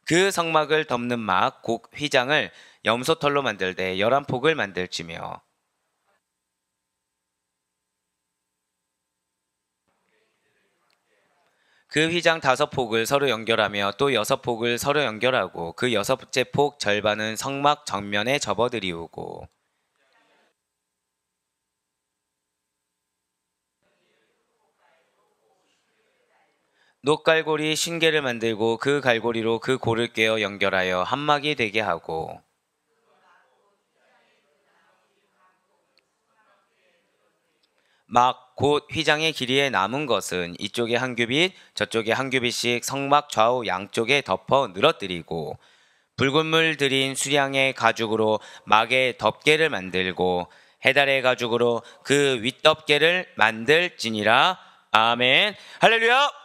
그 성막을 덮는 막, 곧 휘장을 염소털로 만들되 11폭을 만들지며. 그 휘장 5폭을 서로 연결하며 또 6폭을 서로 연결하고 그 6째 폭 절반은 성막 정면에 접어들이우고. 녹갈고리 신계를 만들고 그 갈고리로 그 골을 꿰어 연결하여 한막이 되게 하고. 막 곧 휘장의 길이에 남은 것은 이쪽에 한 규빗 저쪽에 한 규빗씩 성막 좌우 양쪽에 덮어 늘어뜨리고 붉은 물 들인 수량의 가죽으로 막의 덮개를 만들고 해달의 가죽으로 그 윗덮개를 만들지니라. 아멘. 할렐루야.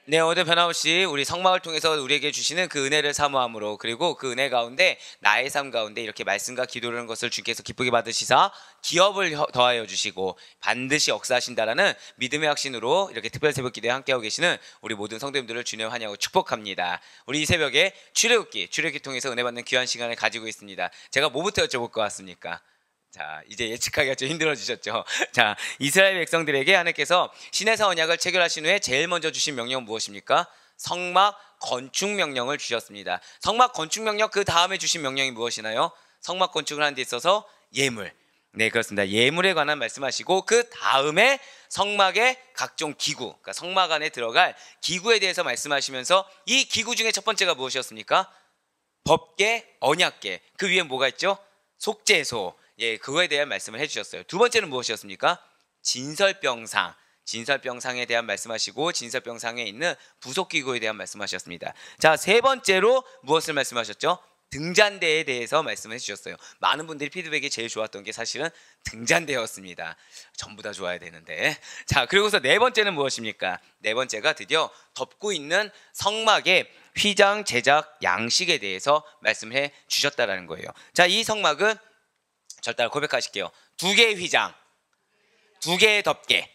네, 오늘 변함없이 우리 성막을 통해서 우리에게 주시는 그 은혜를 사모함으로, 그리고 그 은혜 가운데 나의 삶 가운데 이렇게 말씀과 기도를 하는 것을 주께서 기쁘게 받으시사 기업을 더하여 주시고 반드시 역사하신다라는 믿음의 확신으로 이렇게 특별 새벽 기도에 함께하고 계시는 우리 모든 성도님들을 주님 환영하고 축복합니다. 우리 이 새벽에 출애굽기 통해서 은혜 받는 귀한 시간을 가지고 있습니다. 제가 뭐부터 여쭤볼 것 같습니까? 자, 이제 예측하기가 좀 힘들어지셨죠? 자, 이스라엘 백성들에게 하나님께서 시내사 언약을 체결하신 후에 제일 먼저 주신 명령은 무엇입니까? 성막 건축 명령을 주셨습니다. 성막 건축 명령, 그 다음에 주신 명령이 무엇이나요? 성막 건축을 하는 데 있어서 예물. 네, 그렇습니다. 예물에 관한 말씀하시고 그 다음에 성막의 각종 기구, 그러니까 성막 안에 들어갈 기구에 대해서 말씀하시면서 이 기구 중에 첫 번째가 무엇이었습니까? 법궤, 언약궤. 그 위에 뭐가 있죠? 속죄소. 예, 그거에 대한 말씀을 해주셨어요. 두 번째는 무엇이었습니까? 진설병상. 진설병상에 대한 말씀하시고 진설병상에 있는 부속기구에 대한 말씀하셨습니다. 자, 세 번째로 무엇을 말씀하셨죠? 등잔대에 대해서 말씀해 주셨어요. 많은 분들이 피드백이 제일 좋았던 게 사실은 등잔대였습니다. 전부 다 좋아야 되는데. 자, 그리고서 네 번째는 무엇입니까? 네 번째가 드디어 덮고 있는 성막의 휘장 제작 양식에 대해서 말씀해 주셨다라는 거예요. 자, 이 성막은 절 따라 고백하실게요. 2개의 휘장, 2개의 덮개.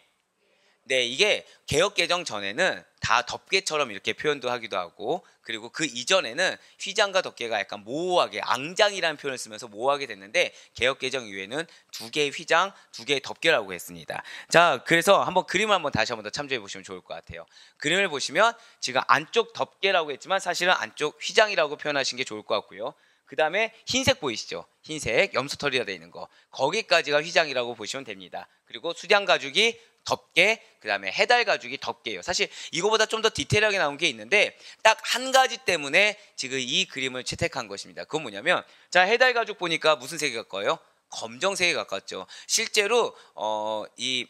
네, 이게 개역개정 전에는 다 덮개처럼 이렇게 표현도 하기도 하고, 그리고 그 이전에는 휘장과 덮개가 약간 모호하게, 앙장이라는 표현을 쓰면서 모호하게 됐는데, 개역개정 이후에는 2개의 휘장, 2개의 덮개라고 했습니다. 자, 그래서 한번 그림을 다시 한번 더 참조해 보시면 좋을 것 같아요. 그림을 보시면 지금 안쪽 덮개라고 했지만 사실은 안쪽 휘장이라고 표현하신 게 좋을 것 같고요. 그 다음에 흰색 보이시죠? 흰색 염소털이라 되어 있는 거, 거기까지가 휘장이라고 보시면 됩니다. 그리고 수량 가죽이 덮개, 그 다음에 해달 가죽이 덮개예요. 사실 이거보다 좀 더 디테일하게 나온 게 있는데 딱 한 가지 때문에 지금 이 그림을 채택한 것입니다. 그건 뭐냐면, 자, 해달 가죽 보니까 무슨 색이 가까워요? 검정색에 가깝죠. 실제로 이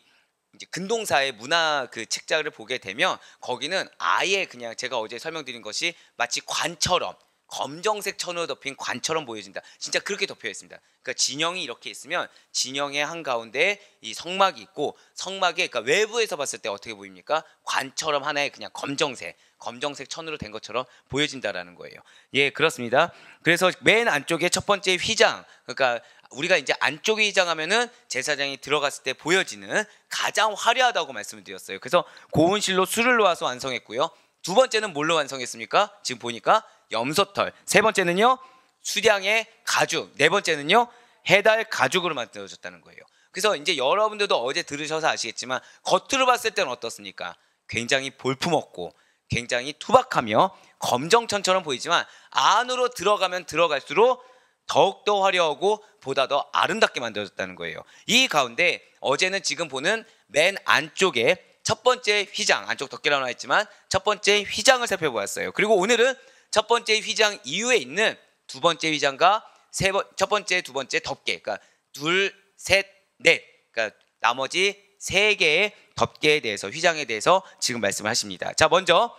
이제 근동사의 문화 그 책자를 보게 되면 거기는 아예 그냥 제가 어제 설명드린 것이 마치 관처럼, 검정색 천으로 덮인 관처럼 보여진다. 진짜 그렇게 덮여 있습니다. 그러니까 진영이 이렇게 있으면 진영의 한가운데 이 성막이 있고, 성막에, 그러니까 외부에서 봤을 때 어떻게 보입니까? 관처럼 하나의 그냥 검정색 천으로 된 것처럼 보여진다라는 거예요. 예, 그렇습니다. 그래서 맨 안쪽에 첫 번째 휘장, 그러니까 우리가 이제 안쪽에 휘장하면은 제사장이 들어갔을 때 보여지는 가장 화려하다고 말씀을 드렸어요. 그래서 고운실로 술을 놓아서 완성했고요. 두 번째는 뭘로 완성했습니까? 지금 보니까 염소털. 세 번째는요, 수량의 가죽. 네 번째는요, 해달 가죽으로 만들어졌다는 거예요. 그래서 이제 여러분들도 어제 들으셔서 아시겠지만 겉으로 봤을 때는 어떻습니까? 굉장히 볼품없고 굉장히 투박하며 검정천처럼 보이지만 안으로 들어가면 들어갈수록 더욱더 화려하고 보다 더 아름답게 만들어졌다는 거예요. 이 가운데 어제는 지금 보는 맨 안쪽에 첫 번째 휘장, 안쪽 덮개라고 나와 있지만 첫 번째 휘장을 살펴보았어요. 그리고 오늘은 첫 번째 휘장 이후에 있는 두 번째 휘장과 첫 번째, 두 번째 덮개, 그러니까 둘, 셋, 넷, 그러니까 나머지 세 개의 덮개에 대해서, 휘장에 대해서 지금 말씀을 하십니다. 자, 먼저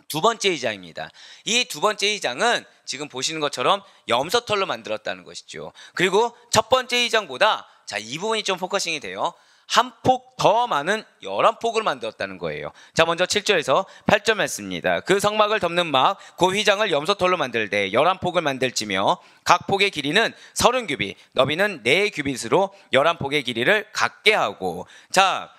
두 번째 휘장입니다. 이 두 번째 휘장은 지금 보시는 것처럼 염소털로 만들었다는 것이죠. 그리고 첫 번째 휘장보다, 자, 이 부분이 좀 포커싱이 돼요. 한 폭 더 많은 11폭을 만들었다는 거예요. 자, 먼저 7절에서 8절 말씀입니다. 그 성막을 덮는 막, 그 휘장을 염소털로 만들되 11폭을 만들지며 각 폭의 길이는 30규빗, 너비는 4규빗으로 11폭의 길이를 갖게 하고. 자,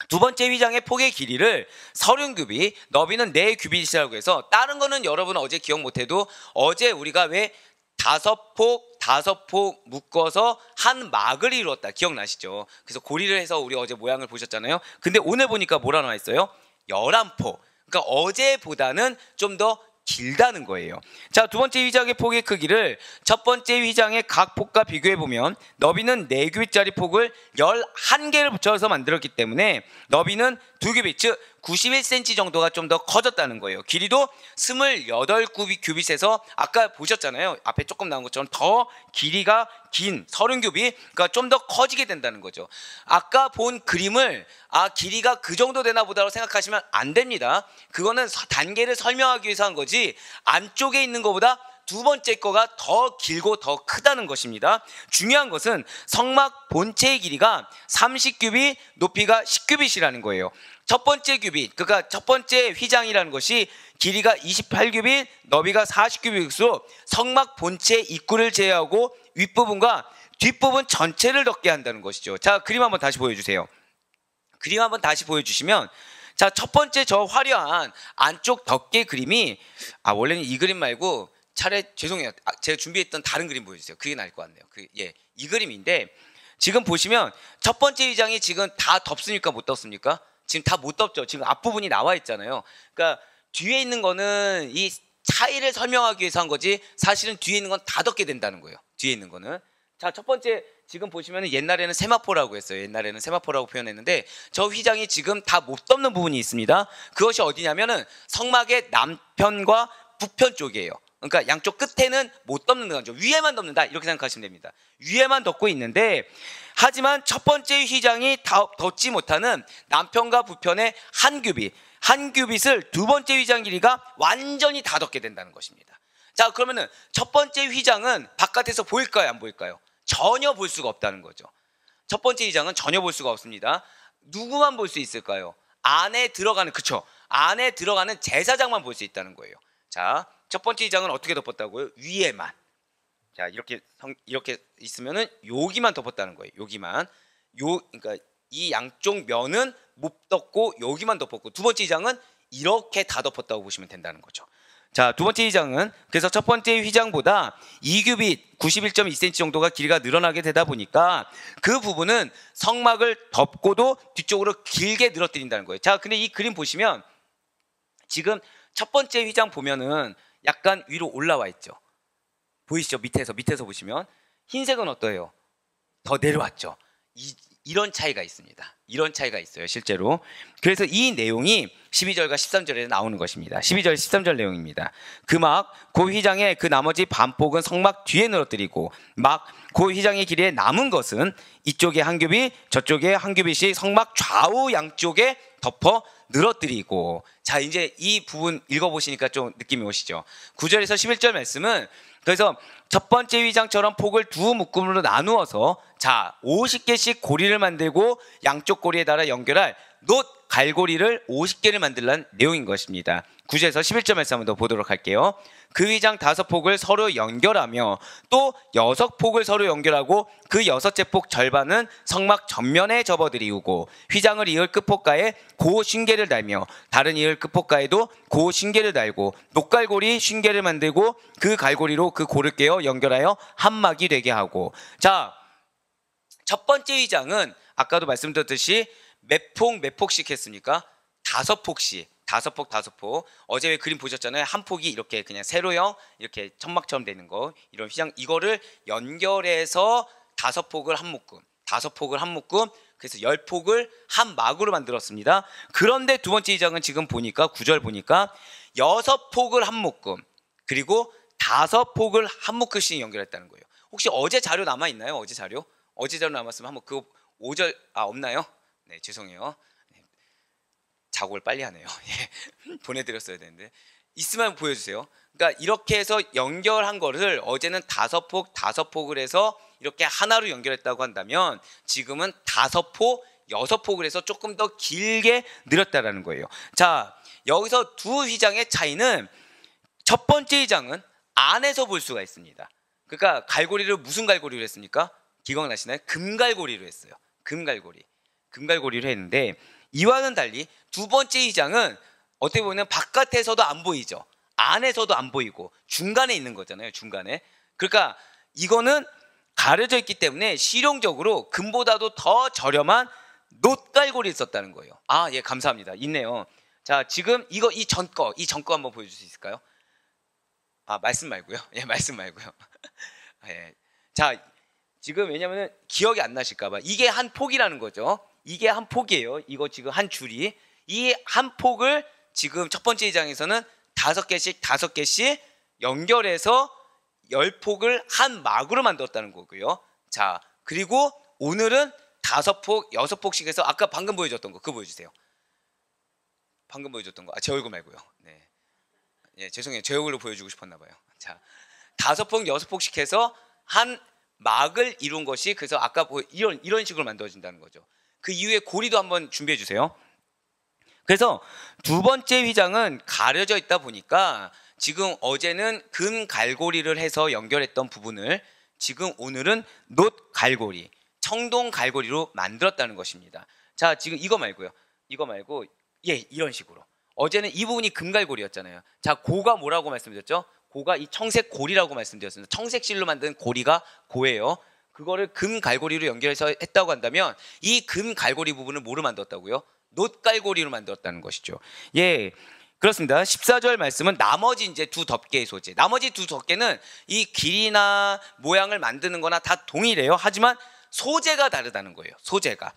두 번째 휘장의 폭의 길이를 30규빗, 너비는 4규빗이라고 해서 다른 거는 여러분 어제 기억 못해도 어제 우리가 왜 5폭 묶어서 한 막을 이루었다. 기억나시죠? 그래서 고리를 해서 우리 어제 모양을 보셨잖아요. 근데 오늘 보니까 뭐라 나와 있어요? 11폭. 그러니까 어제보다는 좀 더 길다는 거예요. 자, 두 번째 휘장의 폭의 크기를 첫 번째 휘장의 각 폭과 비교해 보면 너비는 4규빗짜리 폭을 11개를 붙여서 만들었기 때문에 너비는 2규빗, 즉 91cm 정도가 좀 더 커졌다는 거예요. 길이도 28규빗에서 아까 보셨잖아요. 앞에 조금 나온 것처럼 더 길이가 긴 30규빗, 그러니까 좀 더 커지게 된다는 거죠. 아까 본 그림을 길이가 그 정도 되나 보다라고 생각하시면 안 됩니다. 그거는 단계를 설명하기 위해서 한 거지 안쪽에 있는 것보다 두 번째 거가 더 길고 더 크다는 것입니다. 중요한 것은 성막 본체의 길이가 30규빗, 높이가 10규빗이라는 거예요. 첫 번째 규빗, 그러니까 첫 번째 휘장이라는 것이 길이가 28규빗, 너비가 40규빗으로 성막 본체 입구를 제외하고 윗부분과 뒷부분 전체를 덮게 한다는 것이죠. 자, 그림 한번 다시 보여주세요. 그림 한번 다시 보여주시면, 자, 첫 번째 저 화려한 안쪽 덮개 그림이 원래는 이 그림 말고 차라리 죄송해요. 제가 준비했던 다른 그림 보여주세요. 그게 나을 것 같네요. 이 그림인데 지금 보시면 첫 번째 휘장이 지금 다 덮습니까? 못 덮습니까? 지금 다 못 덮죠. 지금 앞부분이 나와 있잖아요. 그러니까 뒤에 있는 거는 이 차이를 설명하기 위해서 한 거지 사실은 뒤에 있는 건 다 덮게 된다는 거예요. 뒤에 있는 거는. 자, 첫 번째 지금 보시면 옛날에는 세마포라고 했어요. 옛날에는 세마포라고 표현했는데 저 휘장이 지금 다 못 덮는 부분이 있습니다. 그것이 어디냐면은 성막의 남편과 북편 쪽이에요. 그러니까 양쪽 끝에는 못 덮는 거죠. 위에만 덮는다 이렇게 생각하시면 됩니다. 위에만 덮고 있는데 하지만 첫 번째 휘장이 덮지 못하는 남편과 북편의 한 규빗을 두 번째 휘장 길이가 완전히 다 덮게 된다는 것입니다. 자, 그러면은 첫 번째 휘장은 바깥에서 보일까요? 안 보일까요? 전혀 볼 수가 없다는 거죠. 첫 번째 휘장은 전혀 볼 수가 없습니다. 누구만 볼 수 있을까요? 안에 들어가는, 그쵸? 안에 들어가는 제사장만 볼 수 있다는 거예요. 자, 첫 번째 휘장은 어떻게 덮었다고요? 위에만. 자, 이렇게 있으면은 여기만 덮었다는 거예요. 여기만. 그러니까 이 양쪽 면은 못 덮고 여기만 덮었고 두 번째 휘장은 이렇게 다 덮었다고 보시면 된다는 거죠. 자, 두 번째 휘장은 그래서 첫 번째 휘장보다 2규빗 91.2cm 정도가 길이가 늘어나게 되다 보니까 그 부분은 성막을 덮고도 뒤쪽으로 길게 늘어뜨린다는 거예요. 자, 근데 이 그림 보시면 지금 첫 번째 휘장 보면은 약간 위로 올라와 있죠. 보이시죠? 밑에서 보시면 흰색은 어떠해요? 더 내려왔죠. 이런 차이가 있습니다. 이런 차이가 있어요, 실제로. 그래서 이 내용이 12절과 13절에 나오는 것입니다. 12절, 13절 내용입니다. 그 휘장의 그 나머지 반폭은 성막 뒤에 늘어뜨리고 그 휘장의 길이에 남은 것은 이쪽에 한 규빗, 저쪽에 한 규빗이 성막 좌우 양쪽에 덮어 늘어뜨리고. 자, 이제 이 부분 읽어보시니까 좀 느낌이 오시죠? 9절에서 11절 말씀은 그래서 첫 번째 휘장처럼 폭을 두 묶음으로 나누어서 자 50개씩 고리를 만들고 양쪽 고리에 달아 연결할 놋 갈고리를 50개를 만들라는 내용인 것입니다. 9절에서 11절 말씀 한번 더 보도록 할게요. 그 휘장 5폭을 서로 연결하며 또 6폭을 서로 연결하고 그 6째 폭 절반은 성막 전면에 접어들이우고 휘장을 이을 끝폭가에 고 쉰개를 달며 다른 이을 끝폭가에도 고 쉰개를 달고 녹갈고리 쉰개를 만들고 그 갈고리로 그 고를 깨어 연결하여 한 막이 되게 하고. 자, 첫 번째 휘장은 아까도 말씀드렸듯이 몇 폭씩 했습니까? 5폭씩. 5폭. 어제 왜 그림 보셨잖아요. 한 폭이 이렇게 그냥 세로형 이렇게 천막처럼 되는 거. 이런 휘장 이거를 연결해서 5폭을 한 묶음. 그래서 10폭을 한 막으로 만들었습니다. 그런데 두 번째 휘장은 지금 보니까 9절 보니까 6폭을 한 묶음. 그리고 5폭을 한 묶음씩 연결했다는 거예요. 혹시 어제 자료 남아 있나요? 어제 자료 남았으면 한번 그 5절 없나요? 네, 죄송해요. 작업을 빨리 하네요. 보내드렸어야 되는데 있으면 보여주세요. 그러니까 이렇게 해서 연결한 거를 어제는 5폭을 해서 이렇게 하나로 연결했다고 한다면 지금은 5폭, 6폭을 해서 조금 더 길게 늘었다라는 거예요. 자, 여기서 두 휘장의 차이는 첫 번째 휘장은 안에서 볼 수가 있습니다. 그러니까 갈고리를 무슨 갈고리로 했습니까? 기억나시나요? 금갈고리로 했어요. 금갈고리로 했는데 이와는 달리 두 번째 휘장은 어떻게 보면 바깥에서도 안 보이죠. 안에서도 안 보이고 중간에 있는 거잖아요. 중간에. 그러니까 이거는 가려져 있기 때문에 실용적으로 금보다도 더 저렴한 놋갈고리를 썼다는 거예요. 아, 예, 감사합니다. 있네요. 자, 지금 이 전 거 한번 보여줄 수 있을까요? 아, 말씀 말고요. 예, 말씀 말고요. 예. 자, 지금 왜냐면은 기억이 안 나실까봐 이게 한 폭이라는 거죠. 이게 한 폭이에요. 이거 지금 한 줄이 이 한 폭을 지금 첫 번째 휘장에서는 5개씩 연결해서 10폭을 한 막으로 만들었다는 거고요. 자, 그리고 오늘은 5폭, 6폭씩 해서 아까 방금 보여줬던 거 그거 보여주세요. 방금 보여줬던 거. 아, 제 얼굴 말고요. 네. 예, 죄송해요. 제 얼굴로 보여주고 싶었나 봐요. 자, 5폭, 6폭씩 해서 한 막을 이룬 것이 그래서 아까 이런 식으로 만들어진다는 거죠. 그 이후에 고리도 한번 준비해 주세요. 그래서 두 번째 휘장은 가려져 있다 보니까 지금 어제는 금 갈고리를 해서 연결했던 부분을 지금 오늘은 놋 갈고리, 청동 갈고리로 만들었다는 것입니다. 자, 지금 이거 말고 예, 이런 식으로. 어제는 이 부분이 금 갈고리였잖아요. 자, 고가 뭐라고 말씀드렸죠? 고가 이 청색 고리라고 말씀드렸습니다. 청색 실로 만든 고리가 고예요. 그거를 금 갈고리로 연결해서 했다고 한다면 이 금 갈고리 부분을 뭐로 만들었다고요? 놋 갈고리로 만들었다는 것이죠. 예, 그렇습니다. 14절 말씀은 나머지 이제 두 덮개의 소재. 나머지 두 덮개는 이 길이나 모양을 만드는 거나 다 동일해요. 하지만 소재가 다르다는 거예요. 소재가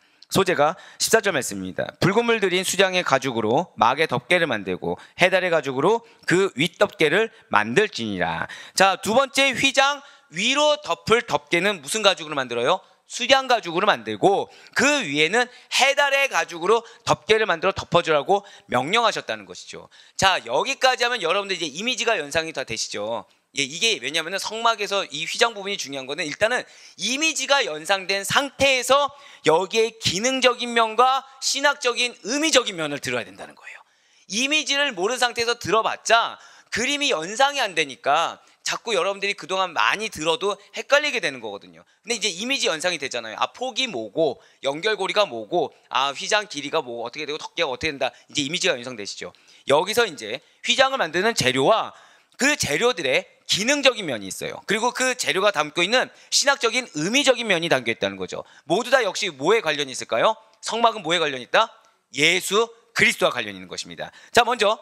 14절 말씀입니다. 붉은 물 들인 수량의 가죽으로 막의 덮개를 만들고 해달의 가죽으로 그 윗덮개를 만들지니라. 자, 두 번째 휘장 위로 덮을 덮개는 무슨 가죽으로 만들어요? 수량 가죽으로 만들고 그 위에는 해달의 가죽으로 덮개를 만들어 덮어주라고 명령하셨다는 것이죠. 자, 여기까지 하면 여러분들 이제 이미지가 연상이 다 되시죠. 예, 이게 왜냐하면 성막에서 이 휘장 부분이 중요한 거는 일단은 이미지가 연상된 상태에서 여기에 기능적인 면과 신학적인 의미적인 면을 들어야 된다는 거예요. 이미지를 모르는 상태에서 들어봤자 그림이 연상이 안 되니까 자꾸 여러분들이 그동안 많이 들어도 헷갈리게 되는 거거든요. 근데 이제 이미지 연상이 되잖아요. 아, 폭이 뭐고 연결고리가 뭐고 아, 휘장 길이가 뭐 어떻게 되고 덮개가 어떻게 된다. 이제 이미지가 연상되시죠. 여기서 이제 휘장을 만드는 재료와 그 재료들의 기능적인 면이 있어요. 그리고 그 재료가 담고 있는 신학적인 의미적인 면이 담겨 있다는 거죠. 모두 다 역시 뭐에 관련이 있을까요? 성막은 뭐에 관련이 있다? 예수 그리스도와 관련이 있는 것입니다. 자, 먼저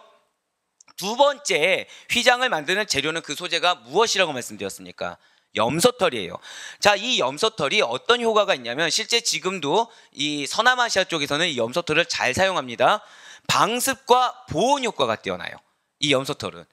두 번째 휘장을 만드는 재료는 그 소재가 무엇이라고 말씀드렸습니까? 염소털이에요. 자, 이 염소털이 어떤 효과가 있냐면 실제 지금도 이 서남아시아 쪽에서는 이 염소털을 잘 사용합니다. 방습과 보온 효과가 뛰어나요. 이 염소털은.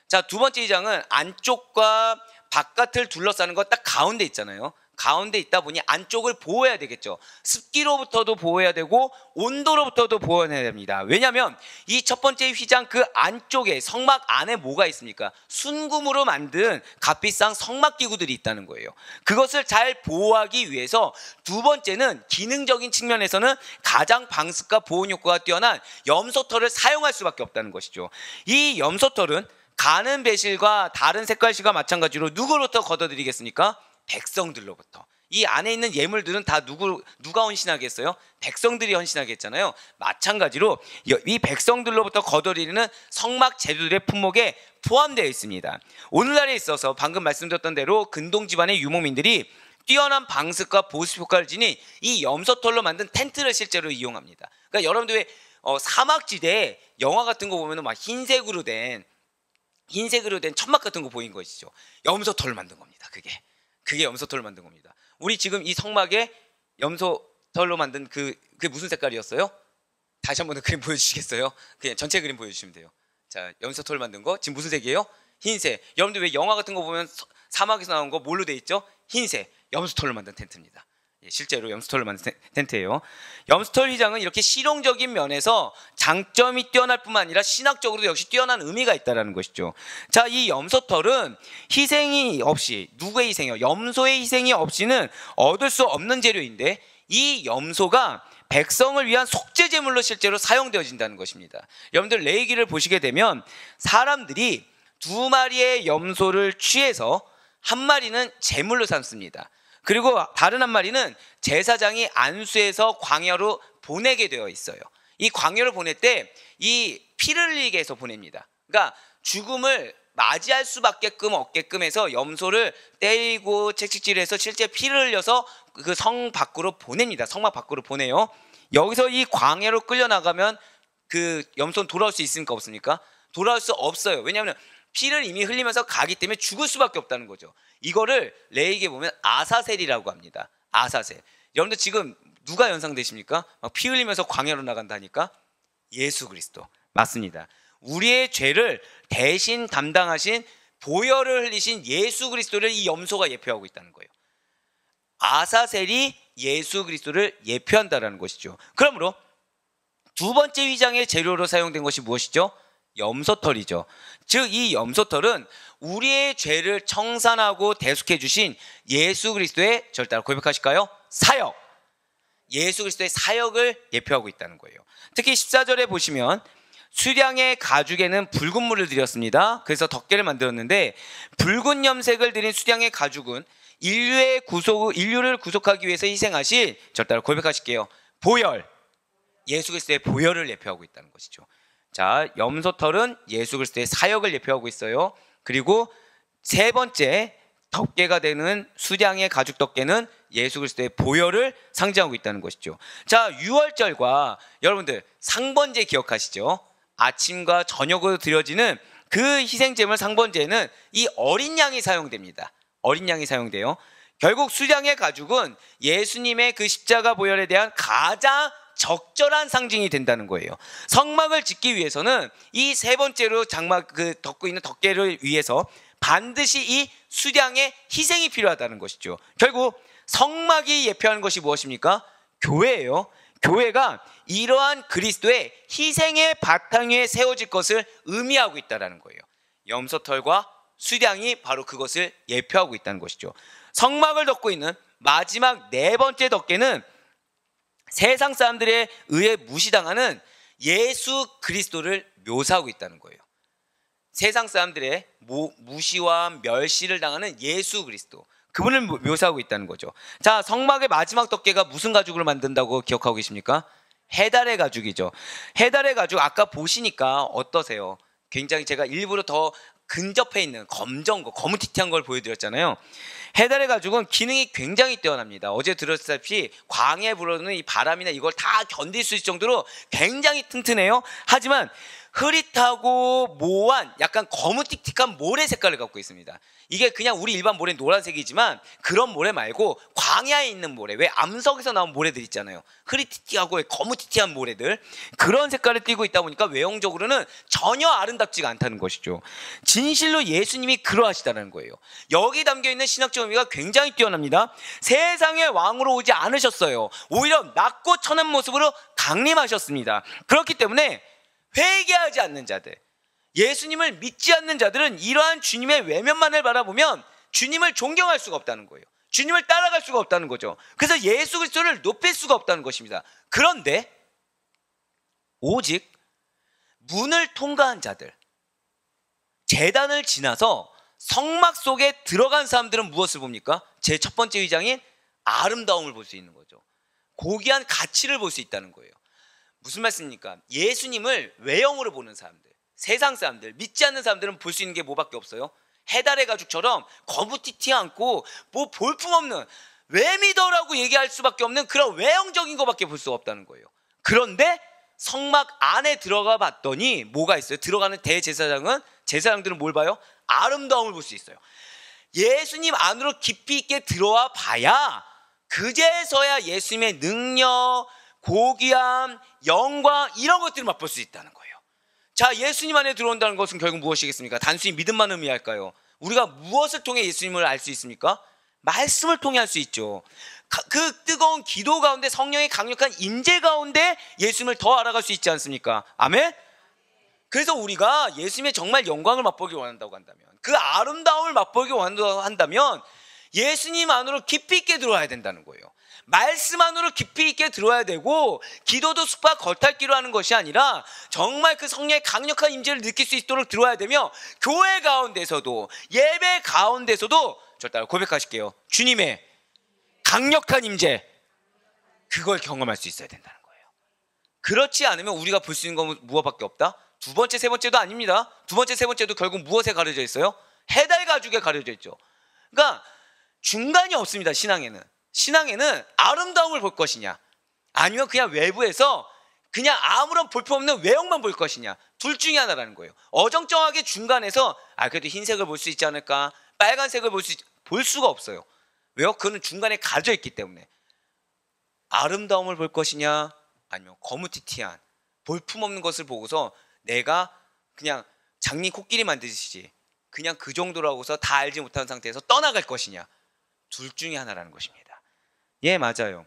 자, 두 번째 휘장은 안쪽과 바깥을 둘러싸는 거 딱 가운데 있잖아요. 가운데 있다 보니 안쪽을 보호해야 되겠죠. 습기로부터도 보호해야 되고 온도로부터도 보호해야 됩니다. 왜냐하면 이 첫 번째 휘장 그 안쪽에 성막 안에 뭐가 있습니까? 순금으로 만든 값비싼 성막 기구들이 있다는 거예요. 그것을 잘 보호하기 위해서 두 번째는 기능적인 측면에서는 가장 방습과 보온 효과가 뛰어난 염소털을 사용할 수밖에 없다는 것이죠. 이 염소털은 가는 배실과 다른 색깔실과 마찬가지로 누구로부터 걷어들이겠습니까? 백성들로부터. 이 안에 있는 예물들은 다 누가 헌신하겠어요? 백성들이 헌신하겠잖아요. 마찬가지로 이 백성들로부터 걷어들이는 성막 재료들의 품목에 포함되어 있습니다. 오늘날에 있어서 방금 말씀드렸던 대로 근동 지방의 유목민들이 뛰어난 방습과 보습 효과를 지닌 이 염소털로 만든 텐트를 실제로 이용합니다. 그러니까 여러분들 왜 사막지대에 영화 같은 거 보면 막 흰색으로 된 천막 같은 거 보인 것이죠. 염소털을 만든 겁니다. 그게 염소털을 만든 겁니다. 우리 지금 이 성막에 염소털로 만든 그게 무슨 색깔이었어요? 다시 한번 그림 보여주시겠어요? 그냥 전체 그림 보여주시면 돼요. 자, 염소털을 만든 거 지금 무슨 색이에요? 흰색. 여러분들 왜 영화 같은 거 보면 사막에서 나온 거 뭘로 돼 있죠? 흰색. 염소털로 만든 텐트입니다. 예, 실제로 염소털로 만든 텐트예요. 염소털 휘장은 이렇게 실용적인 면에서 장점이 뛰어날 뿐만 아니라 신학적으로도 역시 뛰어난 의미가 있다는 것이죠. 자, 이 염소털은 희생이 없이, 누구의 희생이요? 염소의 희생이 없이는 얻을 수 없는 재료인데 이 염소가 백성을 위한 속죄 제물로 실제로 사용되어진다는 것입니다. 여러분들 레위기를 보시게 되면 사람들이 2마리의 염소를 취해서 1마리는 제물로 삼습니다. 그리고 다른 1마리는 제사장이 안수해서 광야로 보내게 되어 있어요. 이 광야를 보낼 때 이 피를 흘리게 해서 보냅니다. 그러니까 죽음을 맞이할 수밖에끔 없게끔 해서 염소를 때리고 채찍질해서 실제 피를 흘려서 그 성 밖으로 보냅니다. 성막 밖으로 보내요. 여기서 이 광야로 끌려나가면 그 염소는 돌아올 수 있습니까? 없습니까? 돌아올 수 없어요. 왜냐하면 피를 이미 흘리면서 가기 때문에 죽을 수밖에 없다는 거죠. 이거를 레이기에 보면 아사셀이라고 합니다. 아사셀. 여러분들 지금 누가 연상되십니까? 막 피 흘리면서 광야로 나간다니까? 예수 그리스도. 맞습니다. 우리의 죄를 대신 담당하신 보혈을 흘리신 예수 그리스도를 이 염소가 예표하고 있다는 거예요. 아사셀이 예수 그리스도를 예표한다라는 것이죠. 그러므로 두 번째 휘장의 재료로 사용된 것이 무엇이죠? 염소털이죠. 즉 이 염소털은 우리의 죄를 청산하고 대속해 주신 예수 그리스도의, 저를 따라 고백하실까요? 사역. 예수 그리스도의 사역을 예표하고 있다는 거예요. 특히 14절에 보시면 수량의 가죽에는 붉은 물을 들였습니다. 그래서 덮개를 만들었는데 붉은 염색을 들인 수량의 가죽은 인류를 구속하기 위해서 희생하신, 저를 따라 고백하실게요. 보혈. 예수 그리스도의 보혈을 예표하고 있다는 것이죠. 자, 염소털은 예수 그리스도의 사역을 예표하고 있어요. 그리고 세 번째 덮개가 되는 수량의 가죽 덮개는 예수 그리스도의 보혈을 상징하고 있다는 것이죠. 자, 유월절과 여러분들 상번제 기억하시죠? 아침과 저녁으로 드려지는 그 희생제물 상번제에는 이 어린 양이 사용됩니다. 어린 양이 사용돼요. 결국 수량의 가죽은 예수님의 그 십자가 보혈에 대한 가장 적절한 상징이 된다는 거예요. 성막을 짓기 위해서는 이 세 번째로 장막 덮고 있는 덮개를 위해서 반드시 이 수량의 희생이 필요하다는 것이죠. 결국 성막이 예표하는 것이 무엇입니까? 교회예요. 교회가 이러한 그리스도의 희생의 바탕 위에 세워질 것을 의미하고 있다는 거예요. 염소털과 수량이 바로 그것을 예표하고 있다는 것이죠. 성막을 덮고 있는 마지막 네 번째 덮개는 세상 사람들에 의해 무시당하는 예수 그리스도를 묘사하고 있다는 거예요. 세상 사람들의 무시와 멸시를 당하는 예수 그리스도, 그분을 묘사하고 있다는 거죠. 자, 성막의 마지막 덮개가 무슨 가죽으로 만든다고 기억하고 계십니까? 해달의 가죽이죠. 해달의 가죽 아까 보시니까 어떠세요? 굉장히 제가 일부러 더 근접해 있는 검정 거, 거무튀튀한 걸 보여드렸잖아요. 해달의 가죽은 기능이 굉장히 뛰어납니다. 어제 들었다시피 광야에 불어오는 이 바람이나 이걸 다 견딜 수 있을 정도로 굉장히 튼튼해요. 하지만 흐릿하고 모호한 약간 거무튀튀한 모래 색깔을 갖고 있습니다. 이게 그냥 우리 일반 모래는 노란색이지만 그런 모래 말고 광야에 있는 모래, 왜 암석에서 나온 모래들 있잖아요. 흐릿티티하고 거무튀튀한 모래들, 그런 색깔을 띠고 있다 보니까 외형적으로는 전혀 아름답지가 않다는 것이죠. 진실로 예수님이 그러하시다는 거예요. 여기 담겨있는 신학적 의미가 굉장히 뛰어납니다. 세상의 왕으로 오지 않으셨어요. 오히려 낮고 천한 모습으로 강림하셨습니다. 그렇기 때문에 회개하지 않는 자들, 예수님을 믿지 않는 자들은 이러한 주님의 외면만을 바라보면 주님을 존경할 수가 없다는 거예요. 주님을 따라갈 수가 없다는 거죠. 그래서 예수 그리스도를 높일 수가 없다는 것입니다. 그런데 오직 문을 통과한 자들, 제단을 지나서 성막 속에 들어간 사람들은 무엇을 봅니까? 제 첫 번째 위장인 아름다움을 볼 수 있는 거죠. 고귀한 가치를 볼 수 있다는 거예요. 무슨 말씀입니까? 예수님을 외형으로 보는 사람들, 세상 사람들, 믿지 않는 사람들은 볼 수 있는 게 뭐밖에 없어요? 해달의 가죽처럼 거무튀튀 않고 뭐 볼품없는, 왜 믿어라고 얘기할 수밖에 없는 그런 외형적인 것밖에 볼 수 없다는 거예요. 그런데 성막 안에 들어가 봤더니 뭐가 있어요? 들어가는 대제사장은, 제사장들은 뭘 봐요? 아름다움을 볼 수 있어요. 예수님 안으로 깊이 있게 들어와 봐야 그제서야 예수님의 능력, 고귀함, 영광, 이런 것들을 맛볼 수 있다는 거예요. 자, 예수님 안에 들어온다는 것은 결국 무엇이겠습니까? 단순히 믿음만 의미할까요? 우리가 무엇을 통해 예수님을 알 수 있습니까? 말씀을 통해 알 수 있죠. 그 뜨거운 기도 가운데, 성령의 강력한 임재 가운데 예수님을 더 알아갈 수 있지 않습니까? 아멘? 그래서 우리가 예수님의 정말 영광을 맛보기 원한다고 한다면, 그 아름다움을 맛보기 원한다고 한다면 예수님 안으로 깊이 있게 들어와야 된다는 거예요. 말씀 안으로 깊이 있게 들어와야 되고, 기도도 숲과 겉핥기로 하는 것이 아니라 정말 그 성령의 강력한 임재를 느낄 수 있도록 들어와야 되며, 교회 가운데서도, 예배 가운데서도 저 따라 고백하실게요. 주님의 강력한 임재, 그걸 경험할 수 있어야 된다는 거예요. 그렇지 않으면 우리가 볼 수 있는 건 무엇밖에 없다? 두 번째, 세 번째도 아닙니다. 두 번째, 세 번째도 결국 무엇에 가려져 있어요? 해달 가죽에 가려져 있죠. 그러니까 중간이 없습니다. 신앙에는 아름다움을 볼 것이냐, 아니면 그냥 외부에서 그냥 아무런 볼품없는 외형만 볼 것이냐, 둘 중에 하나라는 거예요. 어정쩡하게 중간에서 그래도 흰색을 볼 수 있지 않을까, 빨간색을 볼 수가 없어요. 왜요? 그거는 중간에 가져 있기 때문에. 아름다움을 볼 것이냐, 아니면 거무튀튀한 볼품없는 것을 보고서 내가 그냥 장님 코끼리 만드시지 그냥 그 정도라고서 다 알지 못하는 상태에서 떠나갈 것이냐, 둘 중에 하나라는 것입니다. 예, 맞아요.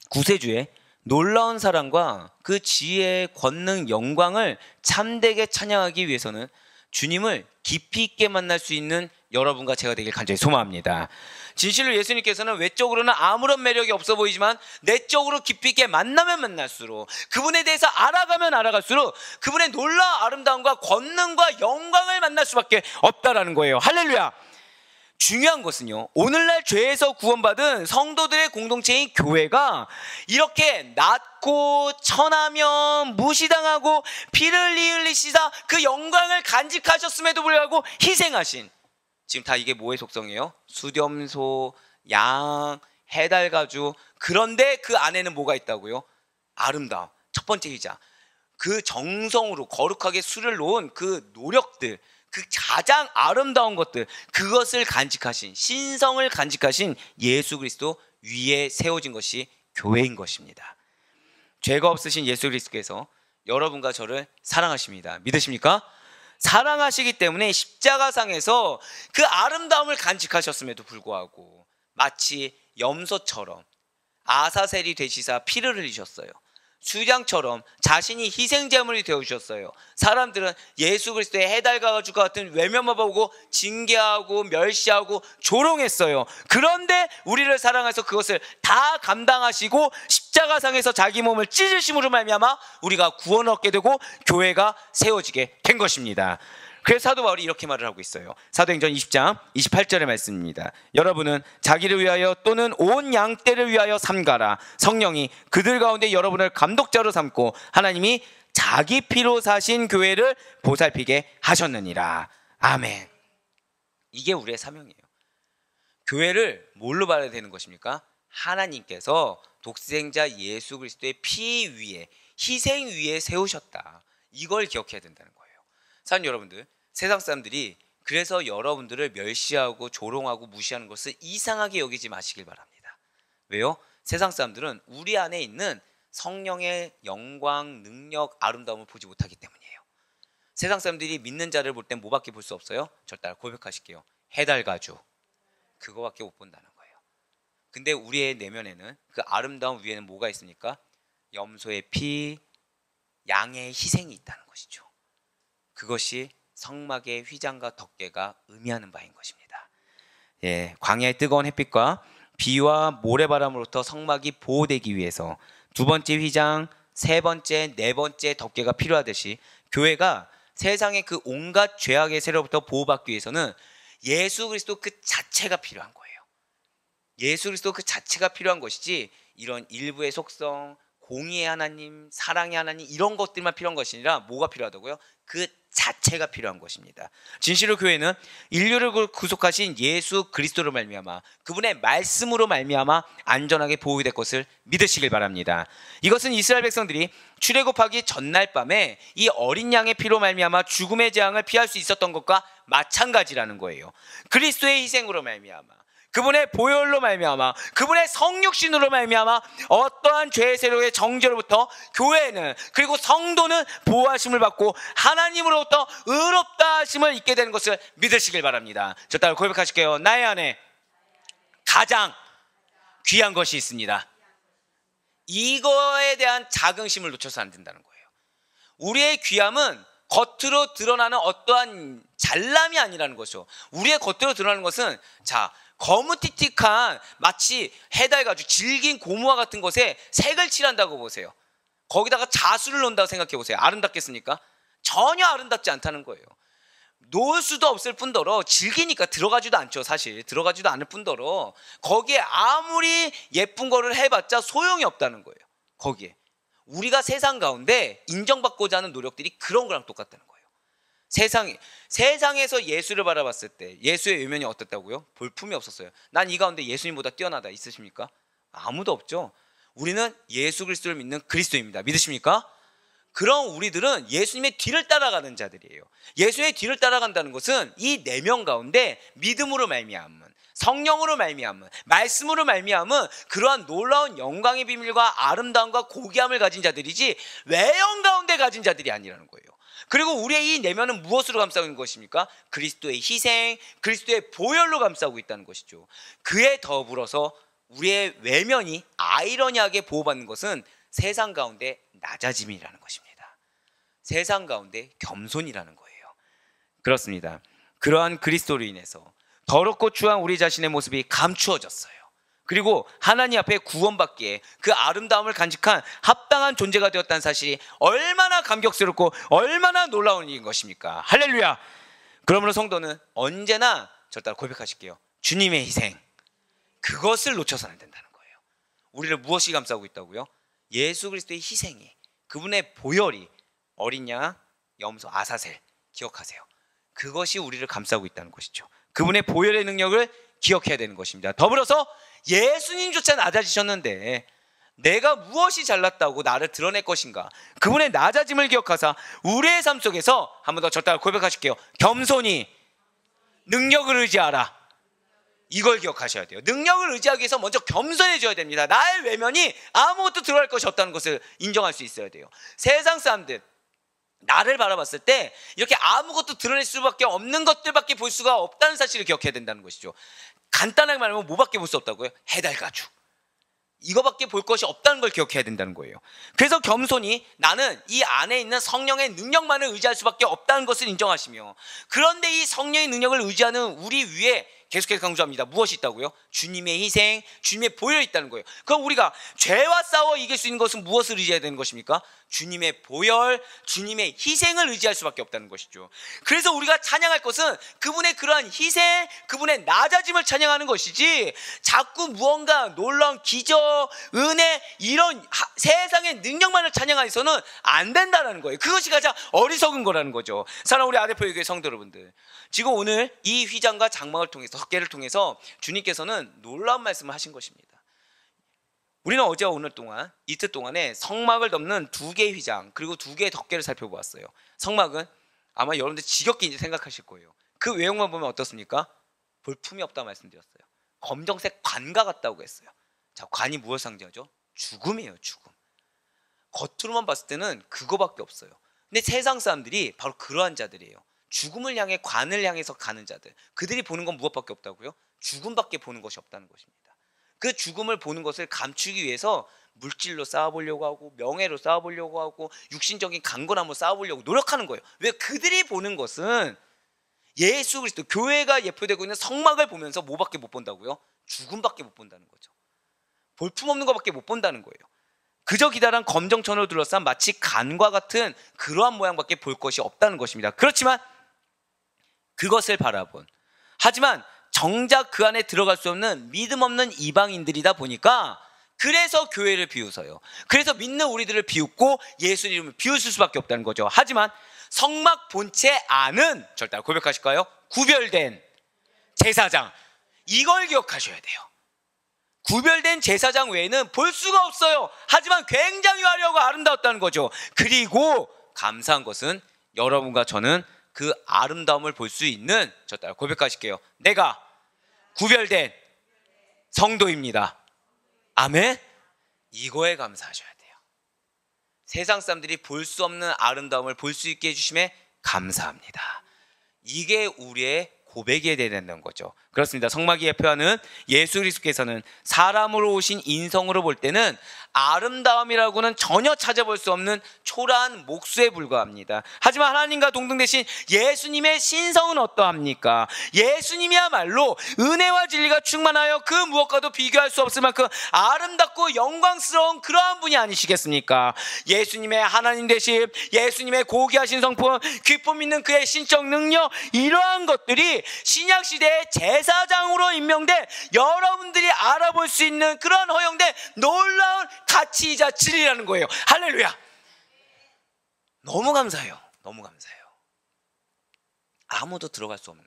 구세주의 놀라운 사랑과 그 지혜의 권능, 영광을 참되게 찬양하기 위해서는 주님을 깊이 있게 만날 수 있는 여러분과 제가 되길 간절히 소망합니다. 진실로 예수님께서는 외적으로는 아무런 매력이 없어 보이지만 내적으로 깊이 있게 만나면 만날수록, 그분에 대해서 알아가면 알아갈수록 그분의 놀라운 아름다움과 권능과 영광을 만날 수밖에 없다라는 거예요. 할렐루야. 중요한 것은요, 오늘날 죄에서 구원받은 성도들의 공동체인 교회가 이렇게 낮고 천하면 무시당하고 피를 흘리시다 그 영광을 간직하셨음에도 불구하고 희생하신, 지금 다 이게 뭐의 속성이에요? 수렴소, 양, 해달가죽. 그런데 그 안에는 뭐가 있다고요? 아름다움. 첫 번째 희자, 그 정성으로 거룩하게 수를 놓은 그 노력들, 그 가장 아름다운 것들, 그것을 간직하신, 신성을 간직하신 예수 그리스도 위에 세워진 것이 교회인 것입니다. 죄가 없으신 예수 그리스도께서 여러분과 저를 사랑하십니다. 믿으십니까? 사랑하시기 때문에 십자가상에서 그 아름다움을 간직하셨음에도 불구하고 마치 염소처럼 아사셀이 되시사 피를 흘리셨어요. 수량처럼 자신이 희생제물이 되어주셨어요. 사람들은 예수 그리스도의 해달가죽과 같은 외면만 보고 징계하고 멸시하고 조롱했어요. 그런데 우리를 사랑해서 그것을 다 감당하시고 십자가상에서 자기 몸을 찢으심으로 말미암아 우리가 구원을 얻게 되고 교회가 세워지게 된 것입니다. 그래서 사도 바울이 이렇게 말을 하고 있어요. 사도행전 20장 28절의 말씀입니다. 여러분은 자기를 위하여 또는 온 양떼를 위하여 삼가라. 성령이 그들 가운데 여러분을 감독자로 삼고 하나님이 자기 피로 사신 교회를 보살피게 하셨느니라. 아멘. 이게 우리의 사명이에요. 교회를 뭘로 봐야 되는 것입니까? 하나님께서 독생자 예수 그리스도의 피 위에, 희생 위에 세우셨다. 이걸 기억해야 된다는 거예요. 사랑하는 여러분들, 세상 사람들이 그래서 여러분들을 멸시하고 조롱하고 무시하는 것을 이상하게 여기지 마시길 바랍니다. 왜요? 세상 사람들은 우리 안에 있는 성령의 영광, 능력, 아름다움을 보지 못하기 때문이에요. 세상 사람들이 믿는 자를 볼 땐 뭐밖에 볼 수 없어요? 저 따라 고백하실게요. 해달가죽, 그거밖에 못 본다는 거예요. 근데 우리의 내면에는, 그 아름다움 위에는 뭐가 있습니까? 염소의 피, 양의 희생이 있다는 것이죠. 그것이 성막의 휘장과 덮개가 의미하는 바인 것입니다. 예, 광야의 뜨거운 햇빛과 비와 모래바람으로부터 성막이 보호되기 위해서 두 번째 휘장, 세 번째, 네 번째 덮개가 필요하듯이 교회가 세상의 그 온갖 죄악의 세로부터 보호받기 위해서는 예수 그리스도 그 자체가 필요한 거예요. 예수 그리스도 그 자체가 필요한 것이지 이런 일부의 속성, 공의의 하나님, 사랑의 하나님, 이런 것들만 필요한 것이 아니라 뭐가 필요하다고요? 그 자체가 필요한 것입니다. 진실로 교회는 인류를 구속하신 예수 그리스도로 말미암아, 그분의 말씀으로 말미암아 안전하게 보호될 것을 믿으시길 바랍니다. 이것은 이스라엘 백성들이 출애굽하기 전날 밤에 이 어린 양의 피로 말미암아 죽음의 재앙을 피할 수 있었던 것과 마찬가지라는 거예요. 그리스도의 희생으로 말미암아, 그분의 보혈로 말미암아, 그분의 성육신으로 말미암아 어떠한 죄의 세력의 정죄로부터 교회는, 그리고 성도는 보호하심을 받고 하나님으로부터 의롭다 하심을 잊게 되는 것을 믿으시길 바랍니다. 저 따라 고백하실게요. 나의 안에 가장 귀한 것이 있습니다. 이거에 대한 자긍심을 놓쳐서 안 된다는 거예요. 우리의 귀함은 겉으로 드러나는 어떠한 잘남이 아니라는 것이죠. 우리의 겉으로 드러나는 것은 거무튀튀한 마치 해달가죽, 질긴 고무와 같은 것에 색을 칠한다고 보세요. 거기다가 자수를 넣는다고 생각해 보세요. 아름답겠습니까? 전혀 아름답지 않다는 거예요. 놓을 수도 없을 뿐더러 질기니까 들어가지도 않죠. 사실 들어가지도 않을 뿐더러 거기에 아무리 예쁜 거를 해봤자 소용이 없다는 거예요. 거기에 우리가 세상 가운데 인정받고자 하는 노력들이 그런 거랑 똑같다는 거예요. 세상에서 예수를 바라봤을 때 예수의 외면이 어떻다고요? 볼품이 없었어요. 난 이 가운데 예수님보다 뛰어나다 있으십니까? 아무도 없죠. 우리는 예수 그리스도를 믿는 그리스도입니다. 믿으십니까? 그럼 우리들은 예수님의 뒤를 따라가는 자들이에요. 예수의 뒤를 따라간다는 것은 이 내면 가운데 믿음으로 말미암은, 성령으로 말미암은, 말씀으로 말미암은 그러한 놀라운 영광의 비밀과 아름다움과 고귀함을 가진 자들이지 외형 가운데 가진 자들이 아니라는 거예요. 그리고 우리의 이 내면은 무엇으로 감싸고 있는 것입니까? 그리스도의 희생, 그리스도의 보혈로 감싸고 있다는 것이죠. 그에 더불어서 우리의 외면이 아이러니하게 보호받는 것은 세상 가운데 낮아짐이라는 것입니다. 세상 가운데 겸손이라는 거예요. 그렇습니다. 그러한 그리스도로 인해서 더럽고 추한 우리 자신의 모습이 감추어졌어요. 그리고 하나님 앞에 구원받기에 그 아름다움을 간직한 합당한 존재가 되었다는 사실이 얼마나 감격스럽고 얼마나 놀라운 일인 것입니까? 할렐루야! 그러므로 성도는 언제나 저 따라 고백하실게요. 주님의 희생, 그것을 놓쳐서는 안 된다는 거예요. 우리를 무엇이 감싸고 있다고요? 예수 그리스도의 희생이, 그분의 보혈이, 어린 양, 염소, 아사셀, 기억하세요. 그것이 우리를 감싸고 있다는 것이죠. 그분의 보혈의 능력을 기억해야 되는 것입니다. 더불어서 예수님조차 낮아지셨는데 내가 무엇이 잘났다고 나를 드러낼 것인가? 그분의 낮아짐을 기억하사 우리의 삶 속에서 한 번 더 저 따라 고백하실게요. 겸손히 능력을 의지하라. 이걸 기억하셔야 돼요. 능력을 의지하기 위해서 먼저 겸손해져야 됩니다. 나의 외면이 아무것도 들어갈 것이 없다는 것을 인정할 수 있어야 돼요. 세상 사람들 나를 바라봤을 때 이렇게 아무것도 드러낼 수밖에 없는 것들밖에 볼 수가 없다는 사실을 기억해야 된다는 것이죠. 간단하게 말하면 뭐밖에 볼 수 없다고요? 해달가죽, 이거밖에 볼 것이 없다는 걸 기억해야 된다는 거예요. 그래서 겸손히 나는 이 안에 있는 성령의 능력만을 의지할 수밖에 없다는 것을 인정하시며, 그런데 이 성령의 능력을 의지하는 우리 위에 계속해서 강조합니다. 무엇이 있다고요? 주님의 희생, 주님의 보혈이 있다는 거예요. 그럼 우리가 죄와 싸워 이길 수 있는 것은 무엇을 의지해야 되는 것입니까? 주님의 보혈, 주님의 희생을 의지할 수밖에 없다는 것이죠. 그래서 우리가 찬양할 것은 그분의 그러한 희생, 그분의 낮아짐을 찬양하는 것이지 자꾸 무언가 놀라운 기적, 은혜, 이런 세상의 능력만을 찬양해서는 안 된다는 거예요. 그것이 가장 어리석은 거라는 거죠. 사랑하는 우리 아대표교회 성도 여러분들, 지금 오늘 이 휘장과 장막을 통해서, 덮개를 통해서 주님께서는 놀라운 말씀을 하신 것입니다. 우리는 어제와 오늘 동안, 이틀 동안에 성막을 덮는 2개의 휘장 그리고 2개의 덮개를 살펴보았어요. 성막은 아마 여러분들 지겹게 이제 생각하실 거예요. 그 외형만 보면 어떻습니까? 볼품이 없다고 말씀드렸어요. 검정색 관과 같다고 했어요. 자, 관이 무엇을 상징하죠? 죽음이에요. 죽음. 겉으로만 봤을 때는 그거밖에 없어요. 근데 세상 사람들이 바로 그러한 자들이에요. 죽음을 향해, 관을 향해서 가는 자들, 그들이 보는 건 무엇밖에 없다고요? 죽음밖에 보는 것이 없다는 것입니다. 그 죽음을 보는 것을 감추기 위해서 물질로 쌓아보려고 하고, 명예로 쌓아보려고 하고, 육신적인 강건함으로 쌓아보려고 노력하는 거예요. 왜? 그들이 보는 것은 예수 그리스도, 교회가 예표되고 있는 성막을 보면서 뭐밖에 못 본다고요? 죽음밖에 못 본다는 거죠. 볼품없는 것밖에 못 본다는 거예요. 그저 기다란 검정천으로 둘러싼 마치 간과 같은 그러한 모양밖에 볼 것이 없다는 것입니다. 그렇지만 그것을 바라본, 하지만 정작 그 안에 들어갈 수 없는 믿음 없는 이방인들이다 보니까, 그래서 교회를 비웃어요. 그래서 믿는 우리들을 비웃고 예수 이름을 비웃을 수밖에 없다는 거죠. 하지만 성막 본체 안은, 절대 고백하실까요? 구별된 제사장, 이걸 기억하셔야 돼요. 구별된 제사장 외에는 볼 수가 없어요. 하지만 굉장히 화려하고 아름다웠다는 거죠. 그리고 감사한 것은 여러분과 저는 그 아름다움을 볼 수 있는, 저 따라 고백하실게요. 내가 구별된 성도입니다. 아멘. 이거에 감사하셔야 돼요. 세상 사람들이 볼 수 없는 아름다움을 볼 수 있게 해주심에 감사합니다. 이게 우리의 고백이 되어야 된다는 거죠. 그렇습니다. 성막이 예표하는 예수 그리스도께서는 사람으로 오신 인성으로 볼 때는 아름다움이라고는 전혀 찾아볼 수 없는 초라한 목수에 불과합니다. 하지만 하나님과 동등되신 예수님의 신성은 어떠합니까? 예수님이야말로 은혜와 진리가 충만하여 그 무엇과도 비교할 수 없을 만큼 아름답고 영광스러운 그러한 분이 아니시겠습니까? 예수님의 하나님 되심, 예수님의 고귀하신 성품, 기쁨 있는 그의 신적 능력, 이러한 것들이 신약시대의 제사장으로 임명된 여러분들이 알아볼 수 있는 그런 허용된 놀라운 같이 이자 진리라는 거예요. 할렐루야. 너무 감사해요. 너무 감사해요. 아무도 들어갈 수 없는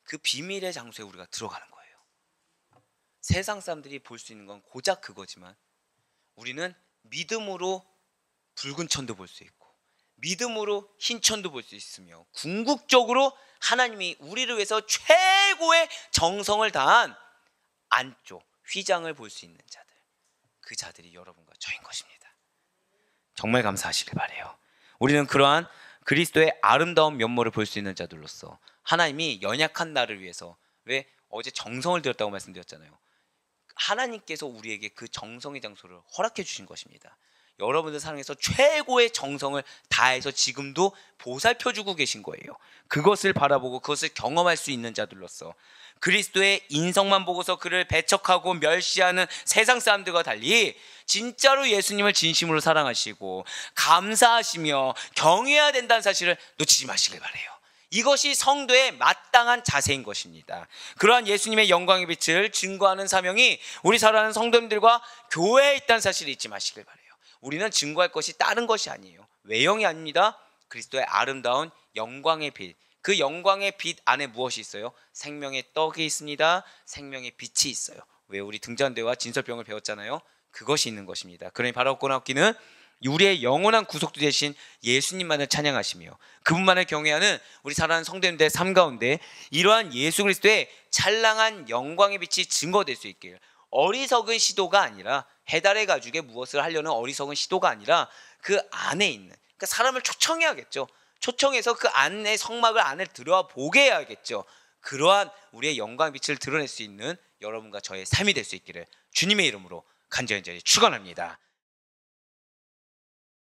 그 비밀의 장소에 우리가 들어가는 거예요. 세상 사람들이 볼 수 있는 건 고작 그거지만 우리는 믿음으로 붉은 천도 볼 수 있고 믿음으로 흰 천도 볼 수 있으며 궁극적으로 하나님이 우리를 위해서 최고의 정성을 다한 안쪽 휘장을 볼 수 있는 자들, 그 자들이 여러분과 저인 것입니다. 정말 감사하시길 바라요. 우리는 그러한 그리스도의 아름다운 면모를 볼 수 있는 자들로서 하나님이 연약한 나를 위해서, 왜 어제 정성을 들였다고 말씀드렸잖아요. 하나님께서 우리에게 그 정성의 장소를 허락해 주신 것입니다. 여러분들 삶에서 최고의 정성을 다해서 지금도 보살펴주고 계신 거예요. 그것을 바라보고 그것을 경험할 수 있는 자들로서 그리스도의 인성만 보고서 그를 배척하고 멸시하는 세상 사람들과 달리 진짜로 예수님을 진심으로 사랑하시고 감사하시며 경외해야 된다는 사실을 놓치지 마시길 바라요. 이것이 성도의 마땅한 자세인 것입니다. 그러한 예수님의 영광의 빛을 증거하는 사명이 우리 사랑하는 성도님들과 교회에 있다는 사실을 잊지 마시길 바라요. 우리는 증거할 것이 다른 것이 아니에요. 외형이 아닙니다. 그리스도의 아름다운 영광의 빛, 그 영광의 빛 안에 무엇이 있어요? 생명의 떡이 있습니다. 생명의 빛이 있어요. 왜 우리 등잔대와 진설병을 배웠잖아요. 그것이 있는 것입니다. 그러니 바라옵고 나옵기는 우리의 영원한 구속주 되신 예수님만을 찬양하시며 그분만을 경외하는 우리 사랑하는 성도님들의 삶 가운데 이러한 예수 그리스도의 찬란한 영광의 빛이 증거될 수 있길, 어리석은 시도가 아니라 해달의 가죽에 무엇을 하려는 어리석은 시도가 아니라 그 안에 있는, 그러니까 사람을 초청해야겠죠. 초청해서 그 안에 성막을 안에 들어와 보게 해야겠죠. 그러한 우리의 영광의 빛을 드러낼 수 있는 여러분과 저의 삶이 될 수 있기를 주님의 이름으로 간절히 축원합니다.